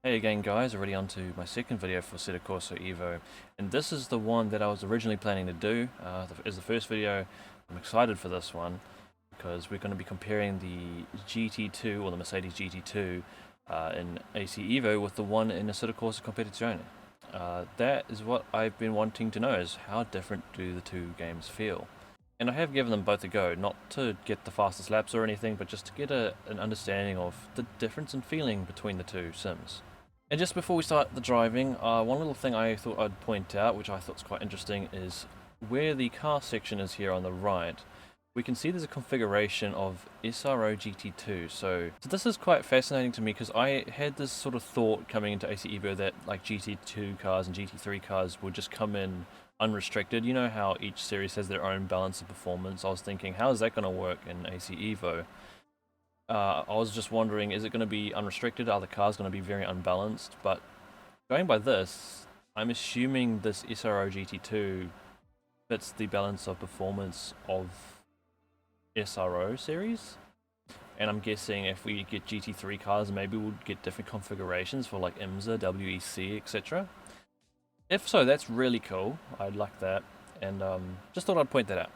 Hey again guys, already on to my second video for Assetto Corsa EVO, and this is the one that I was originally planning to do as the first video. I'm excited for this one because we're going to be comparing the GT2 or the Mercedes GT2 in AC EVO with the one in Assetto Corsa Competizione. That is what I've been wanting to know, is how different do the two games feel. And I have given them both a go, not to get the fastest laps or anything, but just to get an understanding of the difference in feeling between the two sims. And just before we start the driving, one little thing I thought I'd point out, which I thought was quite interesting, is where the car section is here on the right. We can see there's a configuration of SRO GT2, so this is quite fascinating to me because I had this sort of thought coming into AC EVO that like GT2 cars and GT3 cars would just come in unrestricted. You know how each series has their own balance of performance. I was thinking, how is that going to work in AC EVO? I was just wondering, is it going to be unrestricted? Are the cars going to be very unbalanced? But going by this, I'm assuming this SRO GT2 fits the balance of performance of SRO series. And I'm guessing if we get GT3 cars, maybe we'll get different configurations for like IMSA, WEC, etc. If so, that's really cool. I'd like that. And just thought I'd point that out.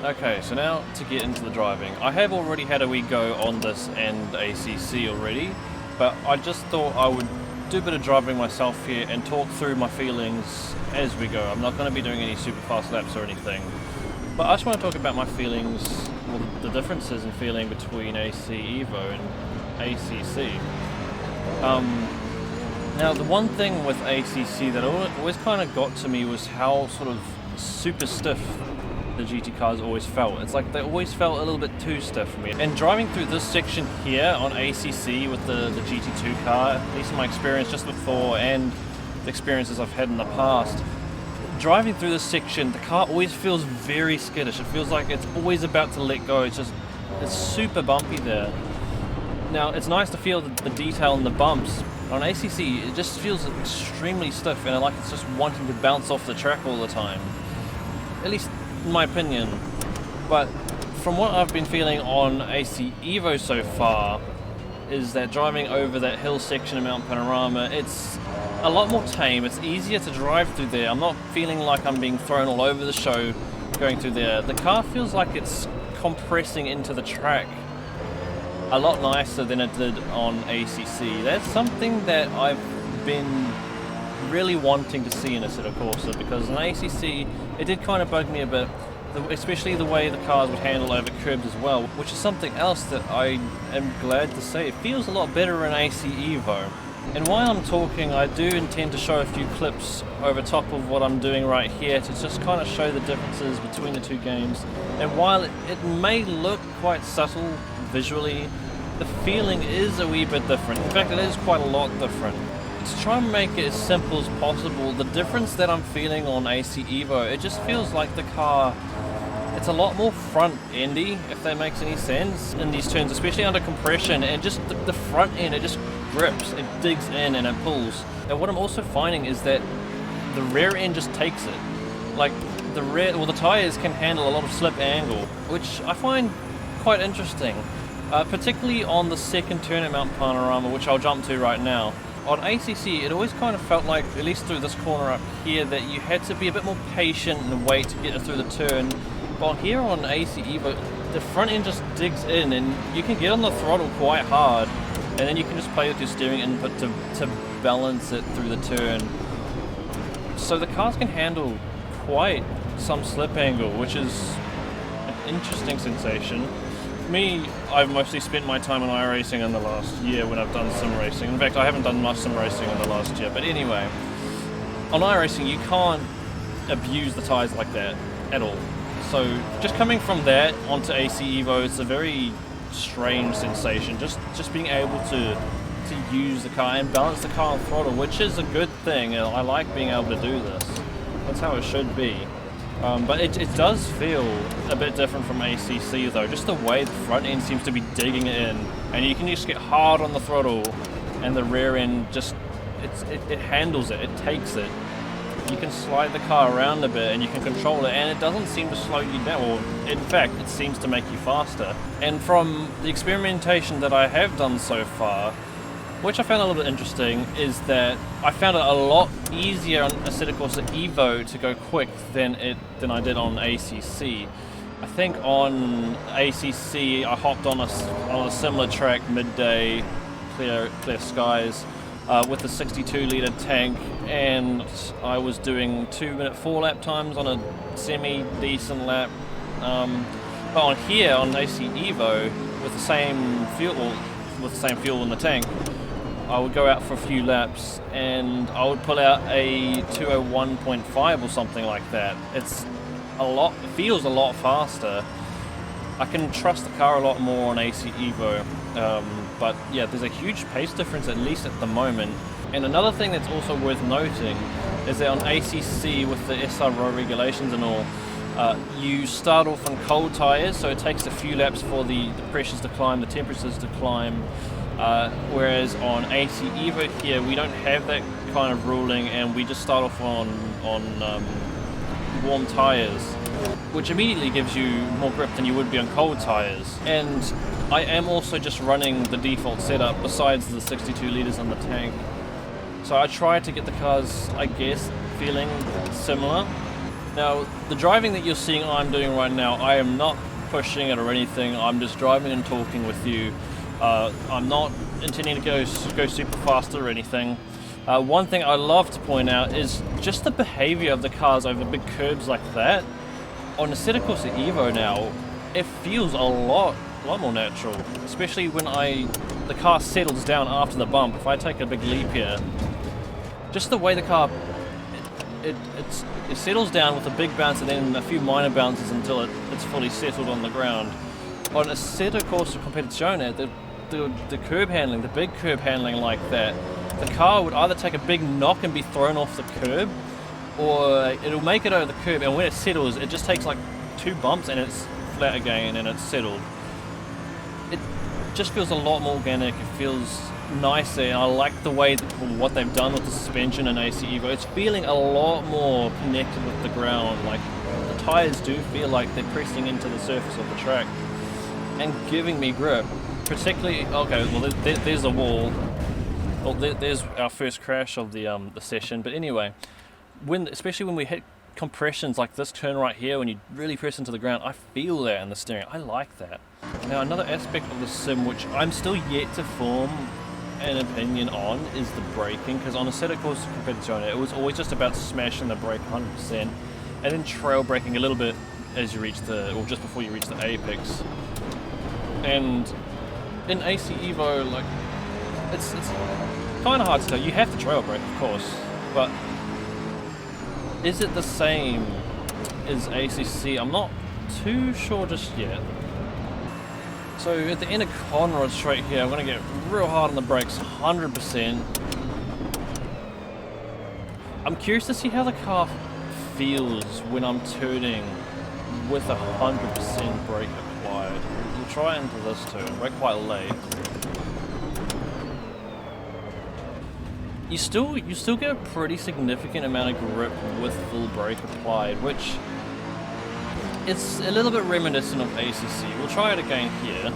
Okay, so now to get into the driving. I have already had a wee go on this and ACC already, but I just thought I would do a bit of driving myself here and talk through my feelings as we go. I'm not going to be doing any super fast laps or anything, but I just want to talk about my feelings, well, the differences in feeling between AC EVO and ACC. Now the one thing with ACC that always kind of got to me was how sort of super stiff the GT cars always felt. It's like they always felt a little bit too stiff for me. And driving through this section here on ACC with the GT2 car, at least in my experience just before and the experiences I've had in the past, driving through this section, the car always feels very skittish. It feels like it's always about to let go. It's super bumpy there. Now, it's nice to feel the detail in the bumps. On ACC, it just feels extremely stiff and like it's just wanting to bounce off the track all the time. At least in my opinion. But from what I've been feeling on AC EVO so far, is that driving over that hill section of Mount Panorama, it's a lot more tame. It's easier to drive through there. I'm not feeling like I'm being thrown all over the show going through there. The car feels like it's compressing into the track a lot nicer than it did on ACC. That's something that I've been really wanting to see in Assetto Corsa, because in ACC it did kind of bug me a bit, especially the way the cars would handle over curbs as well, which is something else that I am glad to say. It feels a lot better in AC EVO. And while I'm talking, I do intend to show a few clips over top of what I'm doing right here to just kind of show the differences between the two games. And while it may look quite subtle visually, the feeling is a wee bit different. In fact, it is quite a lot different. To try and make it as simple as possible, the difference that I'm feeling on AC EVO, it just feels like the car, it's a lot more front-endy, if that makes any sense, in these turns, especially under compression, and just the front end, it just grips, it digs in and it pulls. And what I'm also finding is that the rear end just takes it. Like, the tires can handle a lot of slip angle, which I find quite interesting, particularly on the second turn at Mount Panorama, which I'll jump to right now. On ACC, it always kind of felt like, at least through this corner up here, that you had to be a bit more patient and wait to get it through the turn. But here on AC EVO, the front end just digs in and you can get on the throttle quite hard, and then you can just play with your steering input to balance it through the turn. So the cars can handle quite some slip angle, which is an interesting sensation. Me, I've mostly spent my time on iRacing in the last year when I've done sim racing. In fact, I haven't done much sim racing in the last year. But anyway, on iRacing, you can't abuse the tyres like that at all. So just coming from that onto AC EVO, it's a very strange sensation. Just being able to use the car and balance the car on throttle, which is a good thing. I like being able to do this. That's how it should be. But it does feel a bit different from ACC though, just the way the front end seems to be digging in, and you can just get hard on the throttle and the rear end just, it handles it, it takes it. You can slide the car around a bit and you can control it, and it doesn't seem to slow you down, or in fact it seems to make you faster. And from the experimentation that I have done so far, which I found a little bit interesting, is that I found it a lot easier on Assetto Corsa EVO to go quick than I did on ACC. I think on ACC I hopped on a similar track midday, clear skies, with a 62-litre tank, and I was doing 2-minute 4-lap times on a semi-decent lap. But on here, on AC EVO, with the same fuel in the tank, I would go out for a few laps and I would pull out a 201.5 or something like that. It feels a lot faster. I can trust the car a lot more on AC EVO, but yeah, there's a huge pace difference, at least at the moment. And another thing that's also worth noting is that on ACC, with the SRO regulations and all, you start off on cold tyres, so it takes a few laps for the pressures to climb, the temperatures to climb, whereas on AC EVO here we don't have that kind of ruling, and we just start off on warm tyres, which immediately gives you more grip than you would be on cold tyres. And I am also just running the default setup besides the 62 litres on the tank, so I tried to get the cars, I guess, feeling similar. Now, the driving that you're seeing I'm doing right now, I am not pushing it or anything. I'm just driving and talking with you. I'm not intending to go super fast or anything. One thing I love to point out is just the behavior of the cars over big curbs like that. On Assetto Corsa EVO now, it feels a lot more natural, especially when the car settles down after the bump. If I take a big leap here, just the way the car it settles down with a big bounce and then a few minor bounces until it's fully settled on the ground. On Assetto Corsa Competizione, the curb handling, the big curb handling like that, the car would either take a big knock and be thrown off the curb, or it'll make it over the curb, and when it settles, it just takes like 2 bumps and it's flat again and it's settled. It just feels a lot more organic. It feels nicer, and I like the way what they've done with the suspension in AC EVO. It's feeling a lot more connected with the ground. Like, the tyres do feel like they're pressing into the surface of the track and giving me grip. Particularly, okay, well there's a wall. Well, there's our first crash of the session. But anyway, especially when we hit compressions like this turn right here, when you really press into the ground, I feel that in the steering. I like that. Now, another aspect of the sim which I'm still yet to form an opinion on is the braking, because on Assetto Corsa Competizione it was always just about smashing the brake 100% and then trail braking a little bit as you reach just before you reach the apex. And in AC EVO, like, it's kind of hard to tell. You have to trail brake, of course, but is it the same as ACC? I'm not too sure just yet. So at the end of Conrod straight here, I'm going to get real hard on the brakes, 100%. I'm curious to see how the car feels when I'm turning with 100% brake applied. We'll try into this turn. We're quite late. You still get a pretty significant amount of grip with full brake applied, which it's a little bit reminiscent of ACC. We'll try it again here.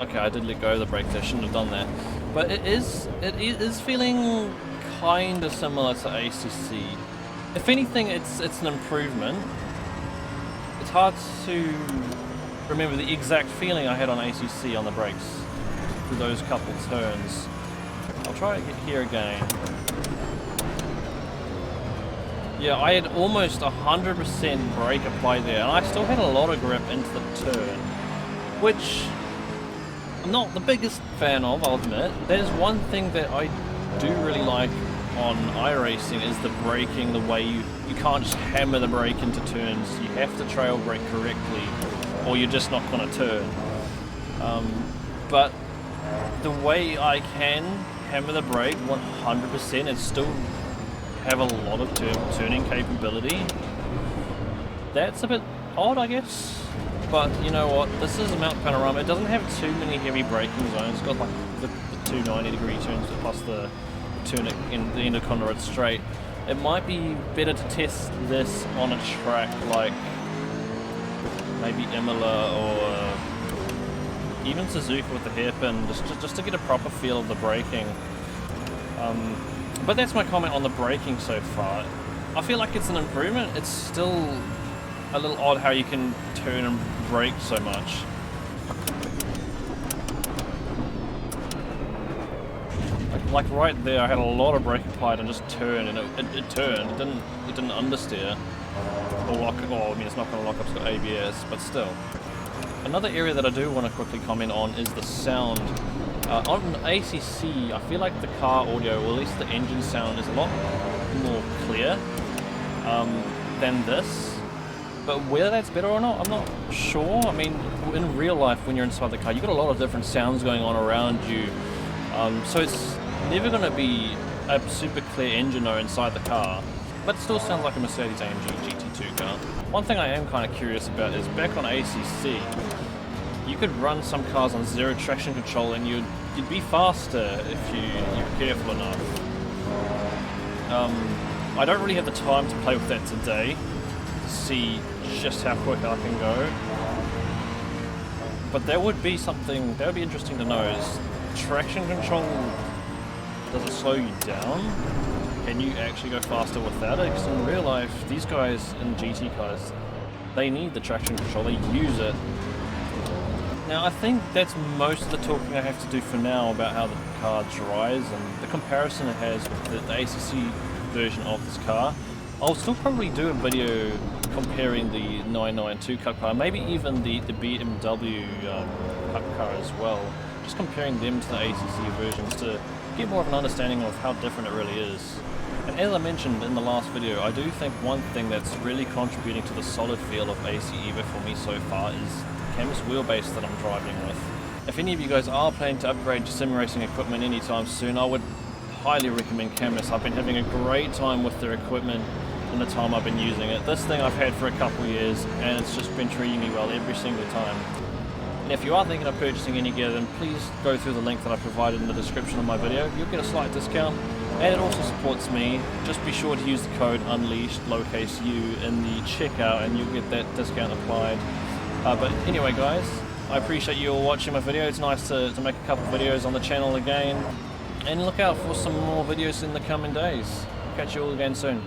Okay, I did let go of the brake there. Shouldn't have done that. But it is feeling kind of similar to ACC. If anything, it's an improvement. It's hard to remember the exact feeling I had on ACC on the brakes for those couple turns. I'll try it here again. Yeah, I had almost 100% brake applied there, and I still had a lot of grip into the turn, which I'm not the biggest fan of, I'll admit. That is one thing that I do really like on iRacing, is the braking, the way you can't just hammer the brake into turns. You have to trail brake correctly, or you're just not going to turn. But the way I can hammer the brake 100% and still have a lot of turning capability, that's a bit odd, I guess. But you know what, this is a Mount Panorama. It doesn't have too many heavy braking zones. It's got like the 290-degree turns plus the turn in the end of Conrad straight. It might be better to test this on a track like maybe Imola or even Suzuki with the hairpin, just to get a proper feel of the braking. But that's my comment on the braking so far. I feel like it's an improvement. It's still a little odd how you can turn and brake so much. Like right there, I had a lot of brake applied and just turned, and it turned. It didn't understeer or lock. Oh, I mean, it's not going to lock up. It's got ABS, but still. Another area that I do want to quickly comment on is the sound. On ACC, I feel like the car audio, or at least the engine sound, is a lot more clear than this. But whether that's better or not, I'm not sure. I mean, in real life, when you're inside the car, you've got a lot of different sounds going on around you. So it's never going to be a super clear engine or inside the car, but it still sounds like a Mercedes-AMG GT2 car. One thing I am kind of curious about is back on ACC, you could run some cars on zero traction control and you'd be faster if you're careful enough. I don't really have the time to play with that today to see just how quick I can go, but that would be something that would be interesting to know. Is traction control, does it slow you down? Can you actually go faster without it? Because in real life, these guys in GT cars, they need the traction control, they use it. Now I think that's most of the talking I have to do for now about how the car drives and the comparison it has with the ACC version of this car. I'll still probably do a video comparing the 992 Cup car, maybe even the BMW Cup car as well. Just comparing them to the ACC versions to get more of an understanding of how different it really is. And as I mentioned in the last video, I do think one thing that's really contributing to the solid feel of AC EVO for me so far is the canvas wheelbase that I'm driving with. If any of you guys are planning to upgrade your sim racing equipment anytime soon, I would highly recommend Canvas. I've been having a great time with their equipment in the time I've been using it. This thing I've had for a couple of years and it's just been treating me well every single time. And if you are thinking of purchasing any gear, then please go through the link that I provided in the description of my video. You'll get a slight discount, and it also supports me. Just be sure to use the code UNLEASHED, lowercase u, in the checkout, and you'll get that discount applied. But anyway, guys, I appreciate you all watching my video. It's nice to make a couple videos on the channel again, and look out for some more videos in the coming days. Catch you all again soon.